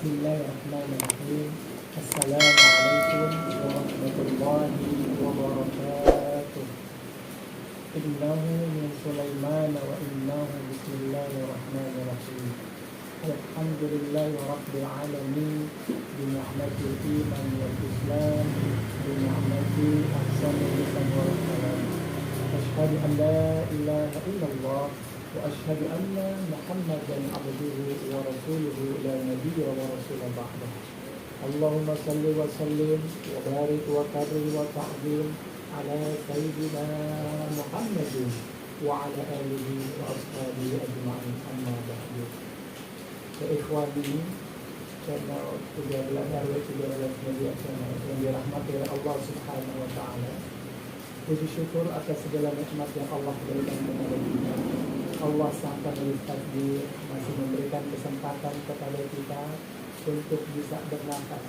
Bismillahirrahmanirrahim. Assalamualaikum warahmatullahi wabarakatuh. Innahu min Sulaiman wa innahu bismillahirrahmanirrahim. Alhamdulillahi rabbil alamin bi ni'matil iman wal islam bi ni'matil ihsanil lisan wal kalam. Asyhadu an la ilaha illallah wa asyhadu anna Muhammadan abduhu wa rasuluhu la nabiyya wa rasula ba'dah. Allahumma salli wa sallim wa barik wa karim wa ta'zim ala sayyidina Muhammadin wa ala alihi wa ashabihi ajma'in, amma ba'du. Ya ikhwani, channel 13 RW 13 Media Channel yang dirahmati oleh Allah Subhanahu wa taala. Puji syukur atas segala nikmat yang Allah berikan kepada kita. Allah Sang Pemilik Takdir masih memberikan kesempatan kepada kita untuk bisa bernafas,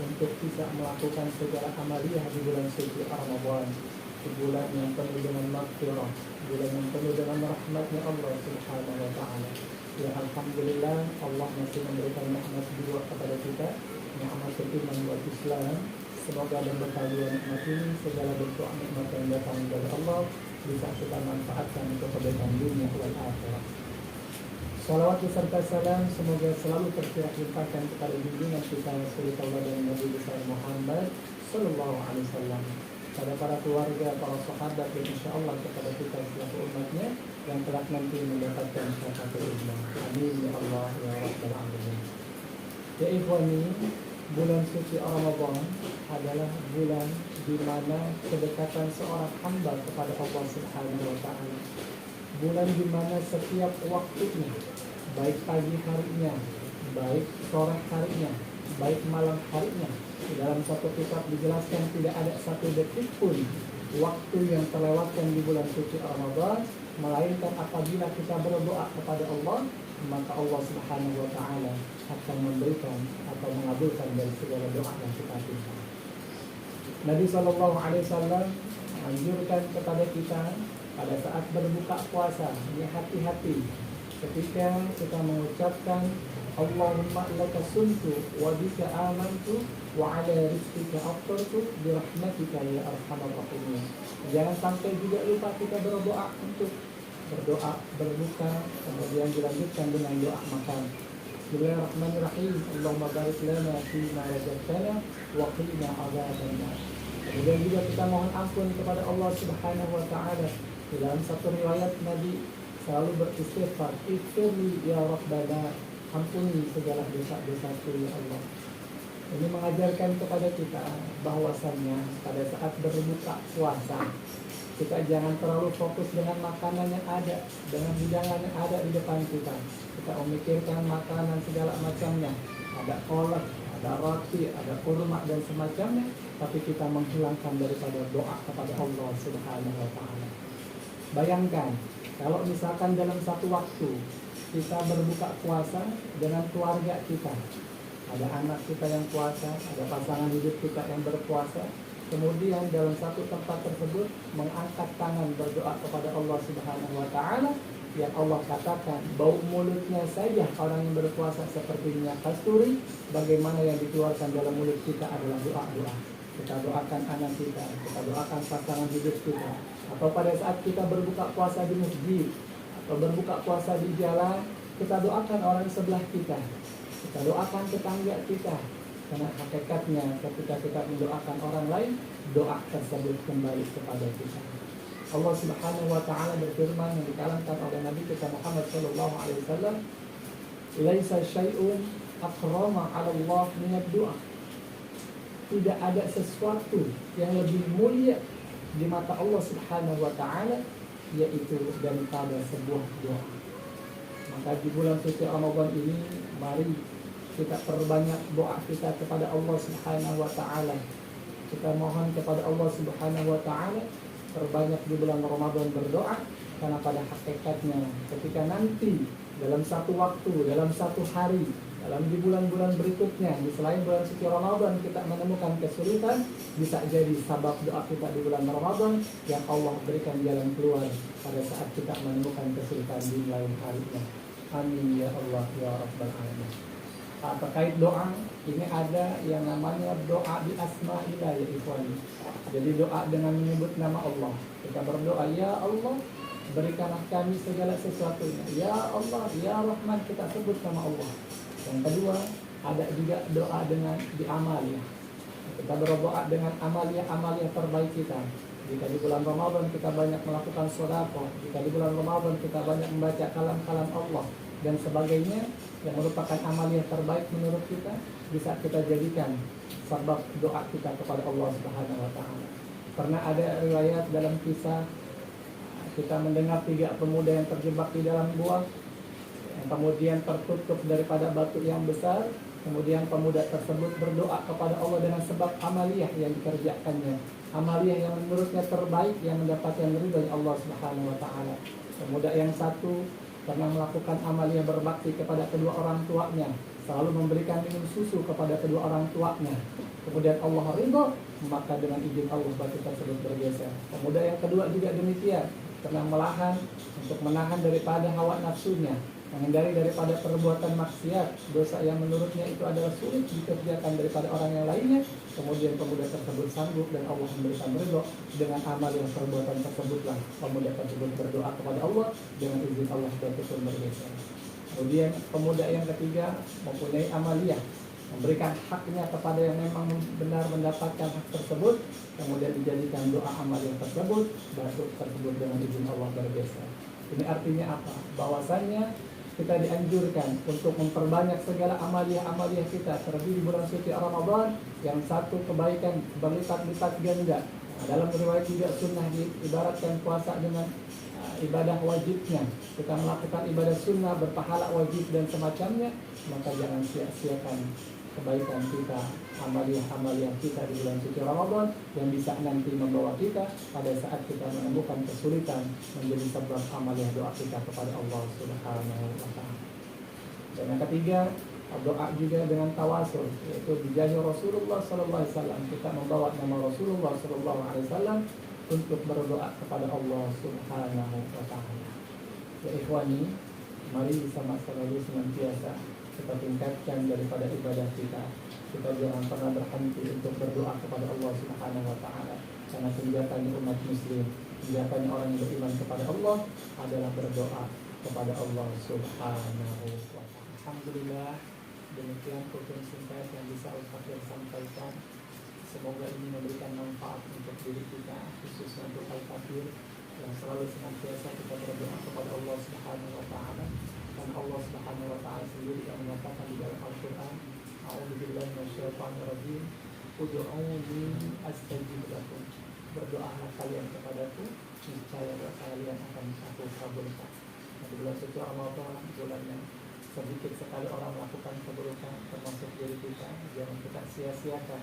untuk bisa melakukan segala amaliyah di bulan suci Ramadan, di bulan yang penuh dengan maghfirah, bulan yang penuh dengan rahmatnya Allah Subhanahu wa taala. Ya alhamdulillah, Allah masih memberikan nikmat dua kepada kita, nikmat iman wal Islam. Semoga dan berkah dua nikmat ini, segala bentuk nikmat yang datang dari Allah bisa kita manfaatkan untuk kebaikan dunia wal akhirat. Salawat beserta salam semoga selalu tercurah limpahkan kepada junjungan kita Rasulullah dan Nabi besar Muhammad sallallahu alaihi wasallam, pada para keluarga, para sahabat, dan insyaallah kepada kita selaku umatnya yang telah nanti mendapatkan syafaatul ummah. Amin ya Allah ya rabbal alamin. Ya ikhwani, bulan suci Ramadan adalah bulan di mana kedekatan seorang hamba kepada Allah Subhanahu wa taala. Bulan di mana setiap waktunya, baik pagi harinya, baik sore harinya, baik malam harinya, dalam satu kitab dijelaskan tidak ada satu detik pun waktu yang terlewatkan di bulan suci Ramadan melainkan apabila kita berdoa kepada Allah, maka Allah Subhanahu wa taala akan memberikan atau mengabulkan dari segala doa yang kita minta. Nabi sallallahu alaihi wasallam menganjurkan kepada kita pada saat berbuka puasa, hati-hati ketika kita mengucapkan Allahumma laka suntu wa bika amantu wa ala rizqika aftartu bi rahmatika ya arhamar rahimin. Jangan sampai juga lupa kita berdoa untuk berdoa berbuka, kemudian dilanjutkan dengan doa makan. Bismillahirrahmanirrahim. Allahumma barik lana fi ma razaqtana wa qina adzabannar. Kemudian juga kita mohon ampun kepada Allah Subhanahu wa taala. Dalam satu riwayat Nabi selalu beristighfar, ighfirli ya Rabbana, ampuni segala dosa-dosaku ya Allah. Ini mengajarkan kepada kita bahwasannya pada saat berbuka puasa kita jangan terlalu fokus dengan makanan yang ada, dengan hidangan yang ada di depan kita. Kita memikirkan makanan segala macamnya, ada kolak, ada roti, ada kurma dan semacamnya, tapi kita menghilangkan daripada doa kepada Allah Subhanahu wa taala. Bayangkan kalau misalkan dalam satu waktu kita berbuka puasa dengan keluarga kita, ada anak kita yang puasa, ada pasangan hidup kita yang berpuasa, kemudian dalam satu tempat tersebut mengangkat tangan berdoa kepada Allah Subhanahu wa taala, yang Allah katakan bau mulutnya saja orang yang berpuasa seperti minyak kasturi, bagaimana yang dikeluarkan dalam mulut kita adalah doa-doa. Kita doakan anak kita doakan pasangan hidup kita, atau pada saat kita berbuka puasa di masjid atau berbuka puasa di jalan, kita doakan orang sebelah kita doakan tetangga kita, karena hakikatnya ketika kita mendoakan orang lain, doa tersebut kembali kepada kita. Allah Subhanahu wa taala berfirman yang dikalamkan oleh Nabi kita Muhammad sallallahu alaihi wasallam, "Laisa syai'un akrama 'ala Allah min ad-du'a." Tidak ada sesuatu yang lebih mulia di mata Allah Subhanahu wa taala yaitu daripada sebuah doa. Maka di bulan suci Ramadan ini mari kita perbanyak doa kita kepada Allah Subhanahu wa taala. Kita mohon kepada Allah Subhanahu wa taala perbanyak di bulan Ramadan berdoa, karena pada hakikatnya ketika nanti dalam satu waktu, dalam satu hari, dalam di bulan-bulan berikutnya, di selain bulan suci Ramadan kita menemukan kesulitan, bisa jadi sabab doa kita di bulan Ramadan yang Allah berikan jalan keluar pada saat kita menemukan kesulitan di lain harinya. Amin ya Allah ya Rabbal alamin. terkait doa, ini ada yang namanya doa bi asma'illah ya ikhwan. Jadi doa dengan menyebut nama Allah. Kita berdoa, ya Allah, berikanlah kami segala sesuatunya. Ya Allah, ya Rahman, kita sebut nama Allah. Yang kedua, ada juga doa dengan diamaliah. Kita berdoa dengan amaliah terbaik kita. Jika di bulan Ramadan kita banyak melakukan sedekah, jika di bulan Ramadan kita banyak membaca kalam-kalam Allah dan sebagainya yang merupakan amaliah terbaik menurut kita, bisa kita jadikan sebab doa kita kepada Allah Subhanahu wa taala. Pernah ada riwayat dalam kisah kita mendengar 3 pemuda yang terjebak di dalam gua, yang kemudian tertutup daripada batu yang besar. Kemudian pemuda tersebut berdoa kepada Allah dengan sebab amaliah yang dikerjakannya, amaliah yang menurutnya terbaik yang mendapatkan ridha Allah Subhanahu wa taala. Pemuda yang satu pernah melakukan amaliah berbakti kepada kedua orang tuanya, selalu memberikan minum susu kepada kedua orang tuanya. Kemudian Allah ridha, maka dengan izin Allah batu tersebut bergeser. Pemuda yang kedua juga demikian, pernah untuk menahan daripada hawa nafsunya, menghindari daripada perbuatan maksiat, dosa yang menurutnya itu adalah sulit dikerjakan daripada orang yang lainnya. Kemudian pemuda tersebut sanggup dan Allah memberikan ridha dengan amal yang perbuatan tersebutlah. Pemuda tersebut berdoa kepada Allah dengan izin Allah batu pun bergeser. Kemudian pemuda yang ketiga mempunyai amaliah, memberikan haknya kepada yang memang benar mendapatkan hak tersebut, kemudian dijadikan doa amaliah tersebut, batu tersebut dengan izin Allah bergeser. Ini artinya apa? Bahwasannya kita dianjurkan untuk memperbanyak segala amaliah-amaliah kita, terlebih di bulan suci Ramadan yang satu kebaikan berlipat-lipat ganda. Dalam riwayat juga sunnah diibaratkan puasa dengan ibadah wajibnya. Kita melakukan ibadah sunnah berpahala wajib dan semacamnya, maka jangan sia-siakan kebaikan kita, amaliah-amaliah kita di bulan suci Ramadan yang bisa nanti membawa kita pada saat kita menemukan kesulitan menjadi sebab amaliah doa kita kepada Allah Subhanahu wa taala. Dan yang ketiga, doa juga dengan tawasul, yaitu dijadi Rasulullah sallallahu alaihi wasallam. Kita membawa nama Rasulullah sallallahu alaihi wasallam untuk berdoa kepada Allah Subhanahu wa taala. Ya ikhwani, mari sama-sama senantiasa kita tingkatkan daripada ibadah kita. Kita jangan pernah berhenti untuk berdoa kepada Allah Subhanahu wa taala. Karena senjatanya umat muslim, senjatanya orang yang beriman kepada Allah adalah berdoa kepada Allah Subhanahu wa taala. Alhamdulillah, demikian tutur singkat yang bisa Ustaz sampaikan. Semoga ini memberikan manfaat untuk diri kita, khususnya untuk Al-Kafir yang selalu senantiasa kita berdoa kepada Allah Subhanahu wa taala. Dan Allah Subhanahu wa taala sendiri yang menyatakan di dalam Al-Qur'an, a'udzubillahi minasyaitonir rajim, ud'uuni astajib lakum. Berdoalah kalian kepadaku, niscaya kalian akan aku kabulkan. Di bulan suci Ramadan, bulan yang sedikit sekali orang melakukan keburukan, termasuk diri kita, jangan kita sia-siakan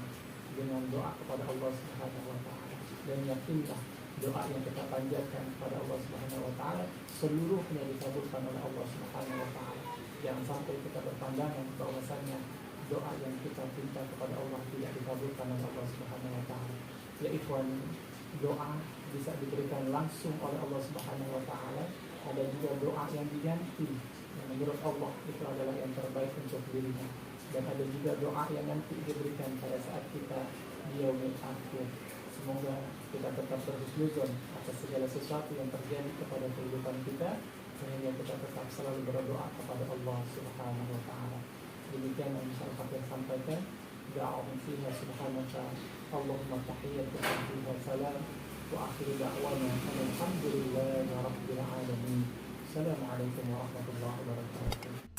dengan doa kepada Allah Subhanahu wa taala. Dan yakinlah doa yang kita panjatkan kepada Allah Subhanahu wa taala seluruhnya dikabulkan oleh Allah Subhanahu wa taala. Jangan sampai kita berpandangan bahwasanya doa yang kita minta kepada Allah tidak dikabulkan oleh Allah Subhanahu wa taala. Ya ikhwan, doa bisa diberikan langsung oleh Allah Subhanahu wa taala. Ada juga doa yang diganti yang menurut Allah itu adalah yang terbaik untuk dirinya. Dan ada juga doa yang nanti diberikan pada saat kita di yaumil akhir. Semoga kita tetap berhusnuzon atas segala sesuatu yang terjadi kepada kehidupan kita, sehingga kita tetap selalu berdoa kepada Allah Subhanahu wa taala. Demikian yang bisa saya sampaikan. Da'awun fiha subhanaka Allahumma tahiyyatuka fiha salam wa akhiru da'wana alhamdulillahi rabbil alamin. Assalamualaikum warahmatullahi wabarakatuh.